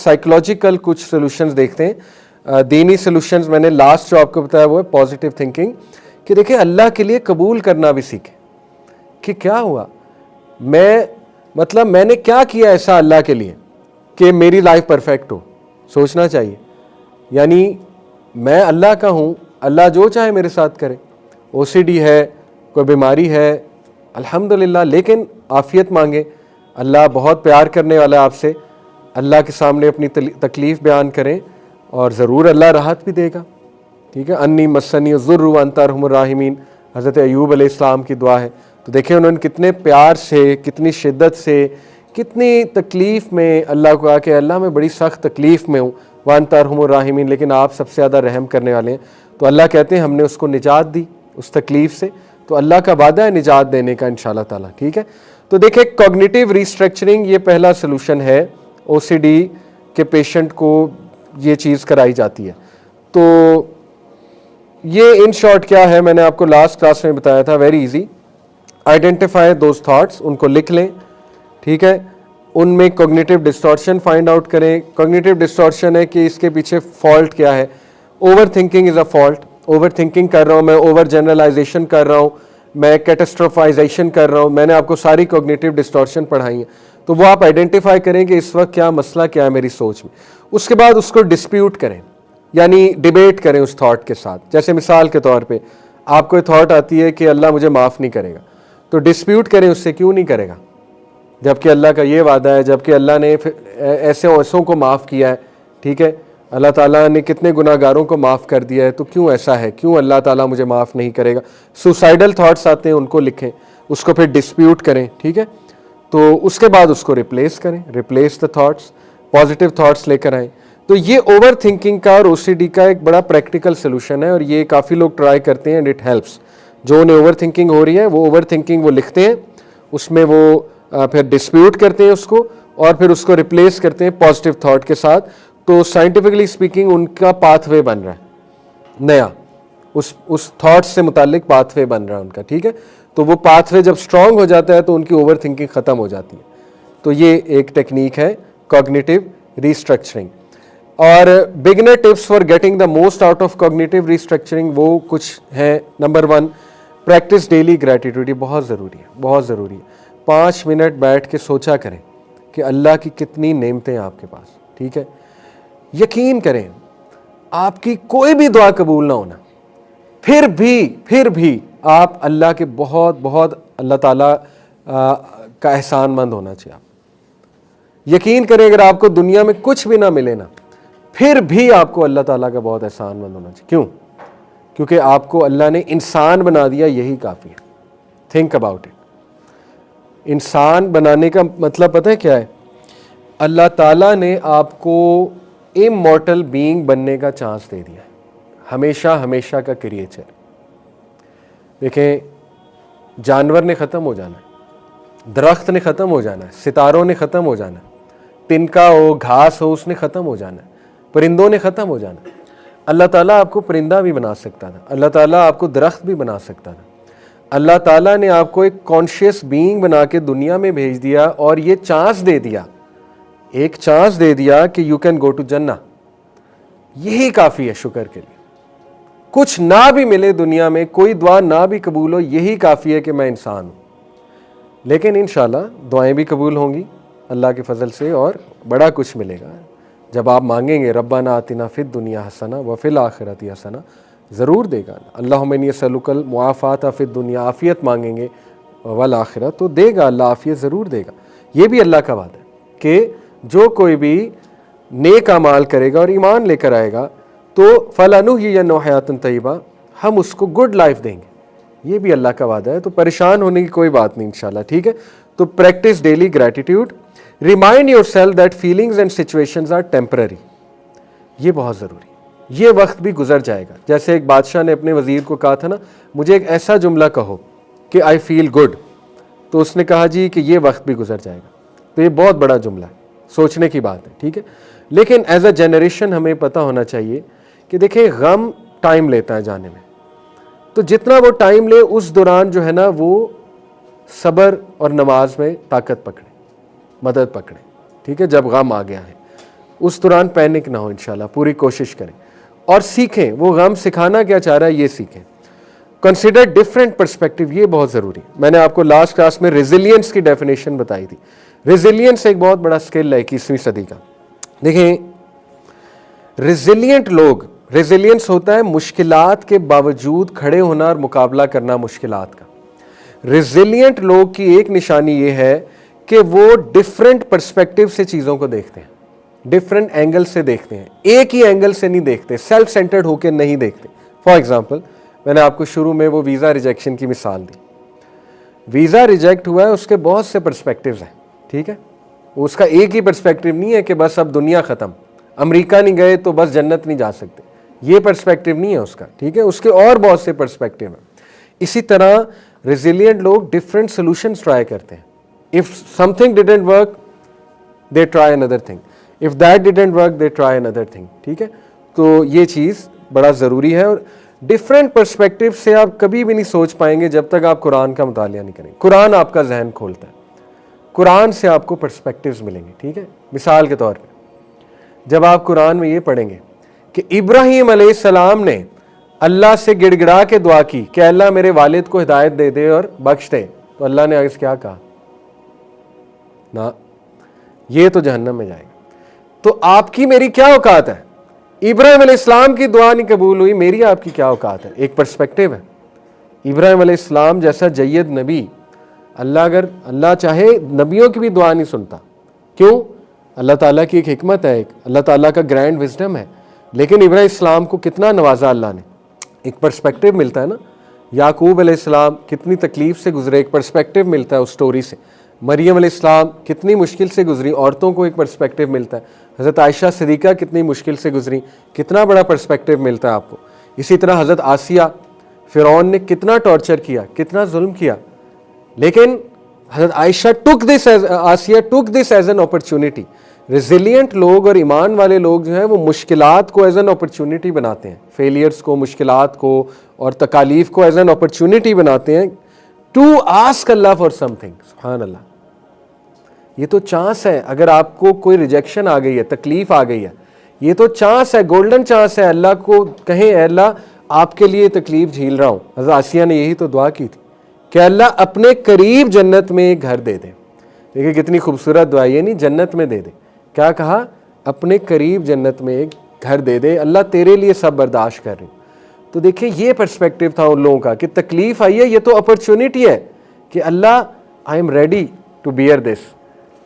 Psychological कुछ solutions देखते हैं। दीनी सॉल्यूशंस मैंने लास्ट जो आपको बताया वो है पॉजिटिव थिंकिंग, कि देखिए अल्लाह के लिए कबूल करना भी सीखें कि क्या हुआ, मैंने क्या किया ऐसा अल्लाह के लिए कि मेरी लाइफ परफेक्ट हो। सोचना चाहिए, यानी मैं अल्लाह का हूँ, अल्लाह जो चाहे मेरे साथ करे। ओसीडी है, कोई बीमारी है, अल्हम्दुलिल्लाह, लेकिन आफियत मांगे। अल्लाह बहुत प्यार करने वाला है आपसे। अल्लाह के सामने अपनी तकलीफ़ बयान करें और ज़रूर अल्लाह राहत भी देगा। ठीक है, अन्नी मस्सनी ज़ुर्रु व अंता अरहमुर राहिमीन, हज़रत अय्यूब अलैहिस्सलाम की दुआ है। तो देखें उन्होंने कितने प्यार से, कितनी शिद्दत से, कितनी तकलीफ़ में अल्लाह को कहा कि अल्लाह मैं बड़ी सख्त तकलीफ़ में हूँ, व अंता अरहमुर राहिमीन, लेकिन आप सबसे ज़्यादा रहम करने वाले हैं। तो अल्लाह कहते हैं हमने उसको निजात दी उस तकलीफ़ से, तो अल्लाह का वादा है निजात देने का इंशाअल्लाह ताला। ठीक है, तो देखिए कॉग्निटिव रिस्ट्रक्चरिंग ये पहला सलूशन है। ओसीडी के पेशेंट को ये चीज़ कराई जाती है। तो ये इन शॉर्ट क्या है, मैंने आपको लास्ट क्लास में बताया था, very easy. Identify those thoughts, उनको लिख लें। ठीक है, उनमें कॉग्निटिव डिस्टॉर्शन फाइंड आउट करें। कॉग्निटिव डिस्टॉर्शन है कि इसके पीछे फॉल्ट क्या है। Over thinking is a fault, over thinking कर रहा हूँ मैं, ओवर जनरलाइजेशन कर रहा हूँ मैं, कैटास्ट्रोफाइजेशन कर रहा हूँ। मैंने आपको सारी कॉग्निटिव डिस्टॉर्शन पढ़ाई है, तो वो आप आइडेंटिफाई करें कि इस वक्त क्या मसला क्या है मेरी सोच में। उसके बाद उसको डिस्प्यूट करें, यानी डिबेट करें उस थॉट के साथ। जैसे मिसाल के तौर पे आपको थॉट आती है कि अल्लाह मुझे माफ़ नहीं करेगा, तो डिस्प्यूट करें उससे, क्यों नहीं करेगा जबकि अल्लाह का ये वादा है, जबकि अल्लाह ने ऐसों को माफ़ किया है। ठीक है, अल्लाह ताला ने कितने गुनाहगारों को माफ़ कर दिया है, तो क्यों ऐसा है, क्यों अल्लाह ताला मुझे माफ़ नहीं करेगा। सुसाइडल थॉट्स आते हैं, उनको लिखें, उसको फिर डिस्प्यूट करें। ठीक है, तो उसके बाद उसको रिप्लेस करें, replace the thoughts, positive thoughts लेकर आएँ। तो ये ओवर थिंकिंग का और ओसीडी का एक बड़ा प्रैक्टिकल सोल्यूशन है, और ये काफ़ी लोग ट्राई करते हैं एंड इट हेल्प्स। जो उन्हें ओवर थिंकिंग हो रही है वो ओवर थिंकिंग वो लिखते हैं, उसमें वो फिर डिस्प्यूट करते हैं उसको, और फिर उसको रिप्लेस करते हैं पॉजिटिव थॉट के साथ। तो साइंटिफिकली स्पीकिंग उनका पाथवे बन रहा है नया, उस थॉट्स से मुतालिक पाथवे बन रहा है उनका। ठीक है, तो वो पाथवे जब स्ट्रांग हो जाता है तो उनकी ओवर थिंकिंग ख़त्म हो जाती है। तो ये एक टेक्निक है कॉग्निटिव रिस्ट्रक्चरिंग। और beginner tips for getting the most out of cognitive restructuring वो कुछ हैं। Number 1, practice daily gratitude. बहुत ज़रूरी है, बहुत ज़रूरी है। 5 मिनट बैठ के सोचा करें कि अल्लाह की कितनी नेमतें हैं आपके पास। ठीक है, यकीन करें आपकी कोई भी दुआ कबूल ना होना, फिर भी आप अल्लाह के बहुत बहुत अल्लाह ताला का एहसानमंद होना चाहिए। आप यकीन करें अगर आपको दुनिया में कुछ भी ना मिले ना, फिर भी आपको अल्लाह ताला का बहुत एहसानमंद होना चाहिए। क्यों? क्योंकि आपको अल्लाह ने इंसान बना दिया, यही काफ़ी है। Think about it. इंसान बनाने का मतलब पता है क्या है? अल्लाह ताला ने आपको इमॉर्टल बीइंग बनने का चांस दे दिया है, हमेशा हमेशा का क्रिएचर। देखें, जानवर ने ख़त्म हो जाना है, दरख्त ने ख़त्म हो जाना है, सितारों ने ख़त्म हो जाना है, तिनका हो, घास हो, उसने ख़त्म हो जाना है, परिंदों ने ख़त्म हो जाना है। अल्लाह ताला आपको परिंदा भी बना सकता था, अल्लाह ताला आपको दरख्त भी बना सकता था। अल्लाह ताला ने आपको एक कॉन्शियस बीइंग बना के दुनिया में भेज दिया, और ये चांस दे दिया, एक चांस दे दिया कि यू कैन गो टू जन्ना। यही काफ़ी है शुक्र के लिए। कुछ ना भी मिले दुनिया में, कोई दुआ ना भी कबूल हो, यही काफ़ी है कि मैं इंसान हूँ। लेकिन इंशाल्लाह दुआएं भी कबूल होंगी अल्लाह के फजल से, और बड़ा कुछ मिलेगा जब आप मांगेंगे रब्बाना आतिना फिद दुनिया हसना व फिल आखिरती हसना, ज़रूर देगा। अल्लाहुम्मा इन्नी असअलुकल मुआफ़ात फिद दुनिया, आफ़ियत मांगेंगे वल आखिरत, तो देगा अल्लाह, आफ़ियत ज़रूर देगा। ये भी अल्लाह का वादा है कि जो कोई भी नेक अमाल करेगा और ईमान लेकर आएगा तो फलानुहियन्नहु हयातन तय्यबा, हम उसको गुड लाइफ देंगे। ये भी अल्लाह का वादा है, तो परेशान होने की कोई बात नहीं इंशाल्लाह। ठीक है, तो practice daily gratitude. Remind yourself that feelings and situations are temporary. ये बहुत ज़रूरी, ये वक्त भी गुजर जाएगा। जैसे एक बादशाह ने अपने वज़ीर को कहा था ना, मुझे एक ऐसा जुमला कहो कि आई फील गुड, तो उसने कहा जी कि ये वक्त भी गुजर जाएगा। तो ये बहुत बड़ा जुमला है, सोचने की बात है। ठीक है, लेकिन एज अ जनरेशन हमें पता होना चाहिए कि देखिए गम टाइम लेता है जाने में, तो जितना वो टाइम ले उस दौरान जो है ना वो सब्र और नमाज में ताकत पकड़े, मदद पकड़े। ठीक है, जब गम आ गया है उस दौरान पैनिक ना हो इंशाल्लाह, पूरी कोशिश करें और सीखें। वो गम सिखाना क्या चाह रहा है ये सीखें। कंसिडर डिफरेंट पर्सपेक्टिव, ये बहुत ज़रूरी। मैंने आपको लास्ट क्लास में रेजिलियंस की डेफिनेशन बताई थी। रेजिलियंस एक बहुत बड़ा स्किल है 21वीं सदी का। देखें, रेजिलियंट लोग, रेजिलियंस होता है मुश्किलात के बावजूद खड़े होना और मुकाबला करना मुश्किलात का। रेजिलियंट लोग की एक निशानी ये है कि वो डिफरेंट पर्सपेक्टिव से चीज़ों को देखते हैं, डिफरेंट एंगल से देखते हैं, एक ही एंगल से नहीं देखते, सेल्फ सेंटर्ड होकर नहीं देखते। फॉर एग्जाम्पल, मैंने आपको शुरू में वो वीज़ा रिजेक्शन की मिसाल दी। वीज़ा रिजेक्ट हुआ है, उसके बहुत से पर्सपेक्टिव्स हैं, ठीक है। उसका एक ही पर्सपेक्टिव नहीं है कि बस अब दुनिया ख़त्म, अमेरिका नहीं गए तो बस जन्नत नहीं जा सकते, ये पर्सपेक्टिव नहीं है उसका, ठीक है। उसके और बहुत से पर्सपेक्टिव हैं। इसी तरह रेजिलियंट लोग डिफरेंट सोल्यूशंस ट्राई करते हैं। If something didn't work they try another thing, if that didn't work they try another thing, ठीक है। तो ये चीज़ बड़ा ज़रूरी है। और डिफरेंट पर्सपेक्टिव से आप कभी भी नहीं सोच पाएंगे जब तक आप कुरान का मुतालिया नहीं करेंगे। कुरान आपका जहन खोलता है, कुरान से आपको पर्सपेक्टिव्स मिलेंगे, ठीक है। मिसाल के तौर पे जब आप कुरान में ये पढ़ेंगे कि इब्राहीम अलैहिस्सलाम ने अल्लाह से गिड़गिड़ा के दुआ की कि अल्लाह मेरे वालिद को हिदायत दे दे और बख्श दे, तो अल्लाह ने आगे क्या कहा? ना, ये तो जहन्नम में जाएगा। तो आपकी मेरी क्या औकात है? इब्राहीम अलैहिस्सलाम की दुआ नहीं कबूल हुई, मेरी आपकी क्या औकात है? एक पर्सपेक्टिव है। इब्राहीम अलैहिस्सलाम जैसा जय्यद नबी, अगर अल्लाह चाहे नबियों की भी दुआ नहीं सुनता। क्यों? अल्लाह ताला की एक हिकमत है, एक अल्लाह ताला का ग्रैंड विजडम है। लेकिन इब्राहीम अलैहिस्सलाम को कितना नवाजा अल्लाह ने, एक पर्सपेक्टिव मिलता है ना। याकूब अलैहिस्सलाम कितनी तकलीफ से गुजरे, एक पर्सपेक्टिव मिलता है उस स्टोरी से। मरियम अलैहिस्सलाम कितनी मुश्किल से गुजरी, औरतों को एक पर्सपेक्टिव मिलता है। हज़रत आयशा सिद्दीक़ा कितनी मुश्किल से गुजरी, कितना बड़ा पर्सपेक्टिव मिलता है आपको। इसी तरह हज़रत आसिया, फ़िरौन ने कितना टॉर्चर किया, कितना जुल्म किया, लेकिन हज़रत Aisha Asiya took this as an opportunity. Resilient लोग और ईमान वाले लोग जो हैं वो मुश्किलात को एज एन अपॉर्चुनिटी बनाते हैं, फेलियर्स को, मुश्किलात को और तकालीफ को एज एन अपॉर्चुनिटी बनाते हैं to ask Allah for something. सुभान अल्लाह, ये तो चांस है। अगर आपको कोई रिजेक्शन आ गई है, तकलीफ आ गई है, ये तो चांस है, गोल्डन चांस है। अल्लाह को कहें, अल्लाह आपके लिए तकलीफ झेल रहा हूँ। हज़रत आसिया ने यही तो दुआ की थी कि अल्लाह अपने करीब जन्नत में एक घर दे दे। देखिए कितनी खूबसूरत दुआ, ये नहीं जन्नत में दे दे, क्या कहा? अपने करीब जन्नत में एक घर दे दे, अल्लाह तेरे लिए सब बर्दाश्त कर रही। तो देखिए ये पर्सपेक्टिव था उन लोगों का कि तकलीफ आई है, ये तो अपॉर्चुनिटी है कि Allah I am ready to bear this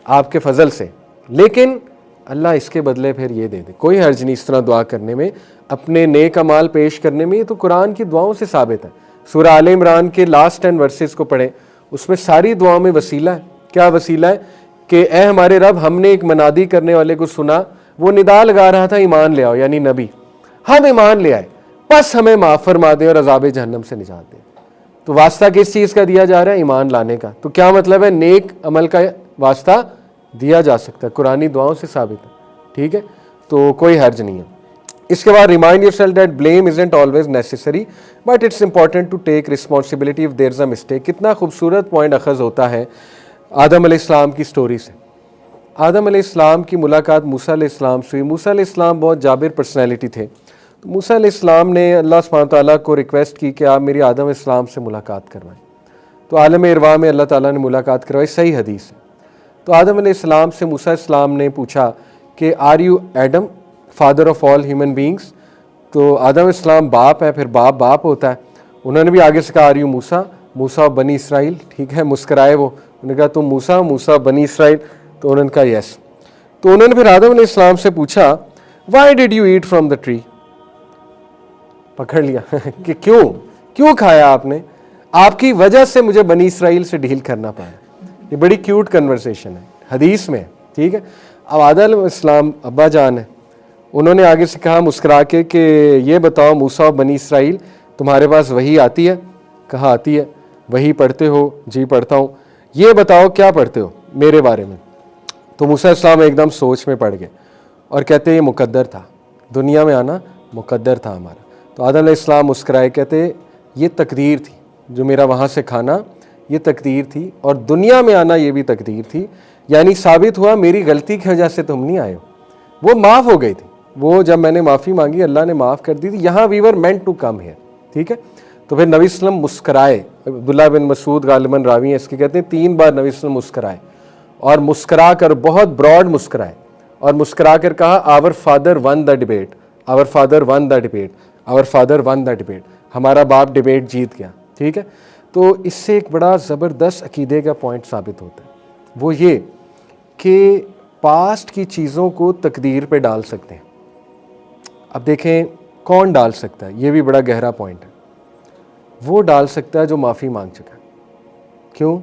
आपके फजल से, लेकिन अल्लाह इसके बदले फिर ये दे दे। कोई हर्ज नहीं इस तरह दुआ करने में, अपने नेक अमाल पेश करने में। ये तो कुरान की दुआओं से साबित है। सूरह आले इमरान के लास्ट 10 वर्सेस को पढ़ें, उसमें सारी दुआओं में वसीला है। क्या वसीला है? कि ए हमारे रब, हमने एक मनादी करने वाले को सुना, वो निदा लगा रहा था ईमान ले आओ, यानी नबी। हम ईमान ले आए, बस हमें माफ़ फरमा दे और अज़ाब जहन्नम से निजात दे। तो वास्ता किस चीज़ का दिया जा रहा है? ईमान लाने का। तो क्या मतलब है? नेक अमल का वास्ता दिया जा सकता है, कुरानी दुआओं से साबित है, ठीक है। तो कोई हर्ज नहीं है। इसके बाद remind yourself that blame isn't always necessary but it's important to take responsibility if there is a mistake. कितना खूबसूरत पॉइंट अखज़ होता है आदम अलैहिस्सलाम की स्टोरी से। आदम अलैहिस्सलाम की मुलाकात मूसा अलैहिस्सलाम से हुई। मूसा अलैहिस्सलाम बहुत जाबिर पर्सनैलिटी थे। तो मूसा अलैहिस्सलाम ने अल्लाह सुब्हानहू तआला को रिक्वेस्ट की कि आप मेरी आदम अलैहिस्सलाम से मुलाकात करवाएं। तो आलम इरवा में अल्लाह ताला ने मुलाकात करवाई, सही हदीस है। तो आदम अलैहिस्सलाम से मूसा अलैहिस्सलाम ने पूछा कि are you Adam father of all human beings? तो आदम अलैहिस्सलाम बाप है, फिर बाप बाप होता है। उन्होंने भी आगे से कहा आर यू मूसा, मूसा बनी इसराइल, ठीक है। मुस्कराए वो, उन्होंने कहा तुम मूसा, मूसा बनी इसराइल? तो उन्होंने कहा यस। तो उन्होंने फिर आदम अलैहिस्सलाम से पूछा why did you eat from the tree? पकड़ लिया कि क्यों खाया आपने? आपकी वजह से मुझे बनी इसराइल से डील करना पड़ा। ये बड़ी क्यूट कन्वर्सेशन है, हदीस में, ठीक है। अब आदम अलैहिस्सलाम अब्बा जान है, उन्होंने आगे से कहा मुस्कुरा के कि ये बताओ मूसा और बनी इसराइल, तुम्हारे पास वही आती है? कहा आती है। वही पढ़ते हो? जी पढ़ता हूँ। ये बताओ क्या पढ़ते हो मेरे बारे में? तो मूसा अलैहिस्सलाम एकदम सोच में पड़ गए और कहते ये मुकद्दर था, दुनिया में आना मुकद्दर था हमारा। तो आदम अलैहिस्सलाम मुस्कुराए, कहते ये तकदीर थी, जो मेरा वहाँ से खाना ये तकदीर थी, और दुनिया में आना ये भी तकदीर थी। यानी साबित हुआ मेरी गलती की वजह से तुम नहीं आए हो, वो माफ़ हो गई थी। वो जब मैंने माफ़ी मांगी अल्लाह ने माफ़ कर दी थी। यहाँ we were meant to come here, ठीक है। तो फिर नबी सल्लम मुस्कराए। अब्दुल्ला बिन मसूद गालिबन रावी हैं इसके, कहते हैं 3 बार नबी सल्लम मुस्कराए और मुस्करा कर बहुत ब्रॉड मुस्कराए और मुस्करा कर कहा our father won the debate, our father won the debate, our father won the debate, हमारा बाप डिबेट जीत गया, ठीक है। तो इससे एक बड़ा ज़बरदस्त अकीदे का पॉइंट साबित होता है, वो ये कि पास्ट की चीज़ों को तकदीर पे डाल सकते हैं। अब देखें कौन डाल सकता है, ये भी बड़ा गहरा पॉइंट है। वो डाल सकता है जो माफ़ी मांग चुका है। क्यों?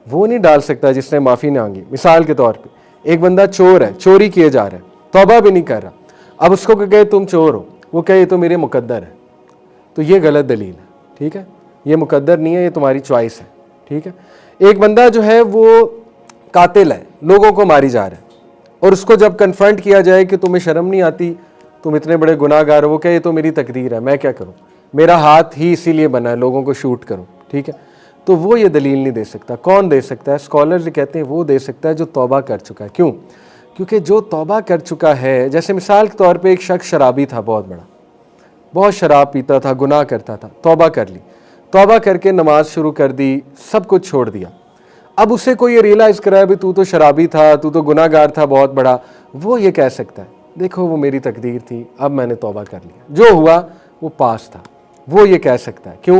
वो नहीं डाल सकता जिसने माफ़ी नहीं मांगी। मिसाल के तौर पे एक बंदा चोर है, चोरी किए जा रहा है, तौबा भी नहीं कर रहा, अब उसको कहे तुम चोर हो, वो कहे ये तो मेरे मुकद्दर है, तो ये गलत दलील है, ठीक है। ये मुकद्दर नहीं है, ये तुम्हारी चॉइस है, ठीक है। एक बंदा जो है वो कातिल है, लोगों को मारी जा रहा है, और उसको जब कन्फ्रंट किया जाए कि तुम्हें शर्म नहीं आती, तुम इतने बड़े गुनाहगार हो, वो कहे ये तो मेरी तकदीर है, मैं क्या करूं, मेरा हाथ ही इसीलिए बना है लोगों को शूट करूं, ठीक है। तो वो ये दलील नहीं दे सकता। कौन दे सकता है? स्कॉलर्स कहते हैं वो दे सकता है जो तौबा कर चुका है। क्यों? क्योंकि जो तौबा कर चुका है, जैसे मिसाल के तौर पे एक शख्स शराबी था, बहुत बड़ा, बहुत शराब पीता था, गुनाह करता था, तौबा कर ली, तौबा करके नमाज शुरू कर दी, सब कुछ छोड़ दिया। अब उसे कोई ये रियलाइज़ कराए भी तू तो शराबी था, तू तो गुनाहगार था बहुत बड़ा, वो ये कह सकता है देखो वो मेरी तकदीर थी, अब मैंने तौबा कर लिया, जो हुआ वो पास था। वो ये कह सकता है। क्यों?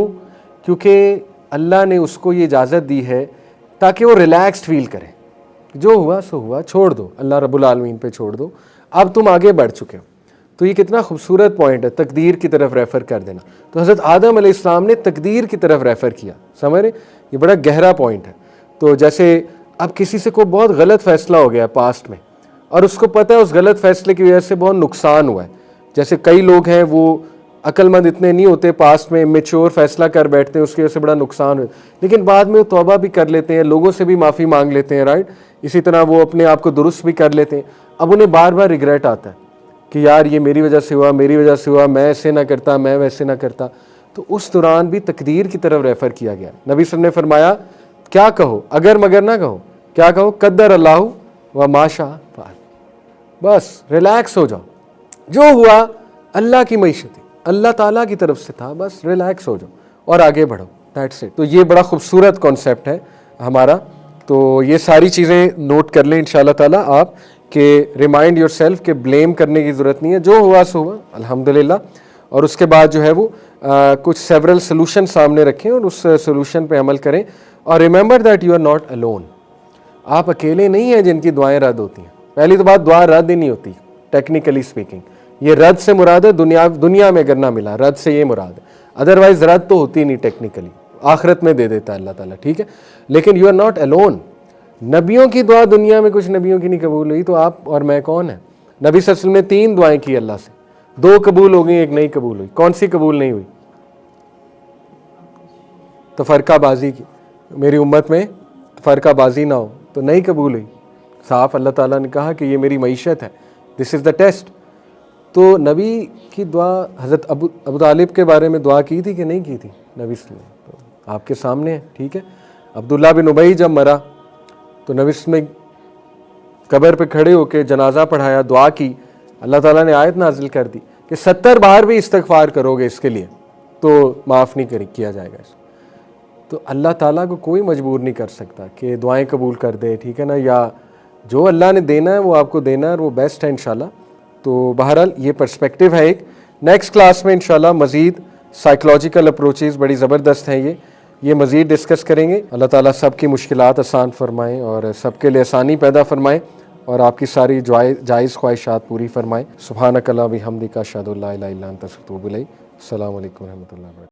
क्योंकि अल्लाह ने उसको ये इजाज़त दी है ताकि वो रिलैक्स्ड फील करे, जो हुआ सो हुआ, छोड़ दो, अल्लाह रब्बुल आलमीन पे छोड़ दो, अब तुम आगे बढ़ चुके हो। तो ये कितना खूबसूरत पॉइंट है, तकदीर की तरफ रेफ़र कर देना। तो हज़रत आदम अलैहिस्सलाम ने तकदीर की तरफ रेफ़र किया, समझ रहे? ये बड़ा गहरा पॉइंट है। तो जैसे अब किसी से कोई बहुत गलत फ़ैसला हो गया पास्ट में और उसको पता है उस गलत फ़ैसले की वजह से बहुत नुकसान हुआ है। जैसे कई लोग हैं वो अक्लमंद इतने नहीं होते, पास्ट में मेच्योर फ़ैसला कर बैठते हैं, उसकी वजह से बड़ा नुकसान हो, लेकिन बाद में वो तौबा भी कर लेते हैं, लोगों से भी माफ़ी मांग लेते हैं, राइट। इसी तरह वो अपने आप को दुरुस्त भी कर लेते हैं। अब उन्हें बार बार रिग्रेट आता है कि यार ये मेरी वजह से हुआ, मेरी वजह से हुआ, मैं ऐसे ना करता, मैं वैसे ना करता। तो उस दौरान भी तकदीर की तरफ रेफ़र किया गया। नबी सल्लल्लाहु अलैहि वसल्लम ने फरमाया क्या कहो, अगर मगर ना कहो, क्या कहो, कद्दर अल्लाह व माशा फ़अल, बस रिलैक्स हो जाओ, जो हुआ अल्लाह की मईशत है, अल्लाह ताला की तरफ से था, बस रिलैक्स हो जाओ और आगे बढ़ो, दैट्स इट। तो ये बड़ा खूबसूरत कॉन्सेप्ट है हमारा। तो ये सारी चीज़ें नोट कर लें इंशाअल्लाह ताला आप, कि रिमाइंड योरसेल्फ कि ब्लेम करने की ज़रूरत नहीं है, जो हुआ सो हुआ अल्हम्दुलिल्लाह। और उसके बाद जो है वो कुछ सेवरल सोल्यूशन सामने रखें और उस सोल्यूशन पे अमल करें। और remember that you are not alone, आप अकेले नहीं हैं जिनकी दुआएं रद्द होती हैं। पहली तो बात, दुआ रद्द ही नहीं होती टेक्निकली स्पीकिंग, ये रद्द से मुराद है दुनिया में अगर ना मिला, रद्द से ये मुराद है, अदरवाइज रद्द तो होती नहीं टेक्निकली, आखिरत में दे देता है अल्लाह ताला, ठीक है। लेकिन यू आर नॉट अलोन। नबियों की दुआ दुनिया में कुछ नबियों की नहीं कबूल हुई, तो आप और मैं कौन है? नबी सल्लल्लाहु अलैहि वसल्लम ने 3 दुआएं की अल्लाह से, 2 कबूल हो गई, एक नहीं कबूल हुई। कौन सी कबूल नहीं हुई? तो फ़रकाबाजी की, मेरी उम्मत में फ़रकाबाजी ना हो, तो नहीं कबूल हुई। साफ अल्लाह ताला ने कहा कि ये मेरी मईशत है, दिस इज़ द टेस्ट। तो नबी की दुआ, हज़रत अबू तालिब के बारे में दुआ की थी कि नहीं की थी नबी सल्लल्लाहु अलैहि वसल्लम? तो आपके सामने है, ठीक है। अब्दुल्ला बिन उबई जब मरा तो नबी में कब्र पे खड़े होकर जनाजा पढ़ाया, दुआ की, अल्लाह ताला ने आयत नाजिल कर दी कि 70 बार भी इस्तगफार करोगे इसके लिए तो माफ़ नहीं किया जाएगा इसको। तो अल्लाह ताला को कोई मजबूर नहीं कर सकता कि दुआएं कबूल कर दे, ठीक है ना, या जो अल्लाह ने देना है वो आपको देना है और वो बेस्ट है इंशाल्लाह। तो बहरहाल ये पर्सपेक्टिव है एक। नेक्स्ट क्लास में इंशाल्लाह मज़ीद साइकोलॉजिकल अप्रोचेज़ बड़ी ज़बरदस्त हैं, ये मज़ीद डिस्कस करेंगे। अल्लाह ताला सबकी मुश्किलात आसान फरमाएँ और सबके लिए आसानी पैदा फरमाएँ और आपकी सारी जायज़ ख्वाहिशात पूरी फरमाएँ। सुब्हानक अल्लाहुम्मा बिहम्दिका अशहदु अल्ला इलाहा इल्ला अंता अस्तगफिरुका व अतूबु इलैक। अस्सलामु अलैकुम व रहमतुल्लाहि व बरकातुहू।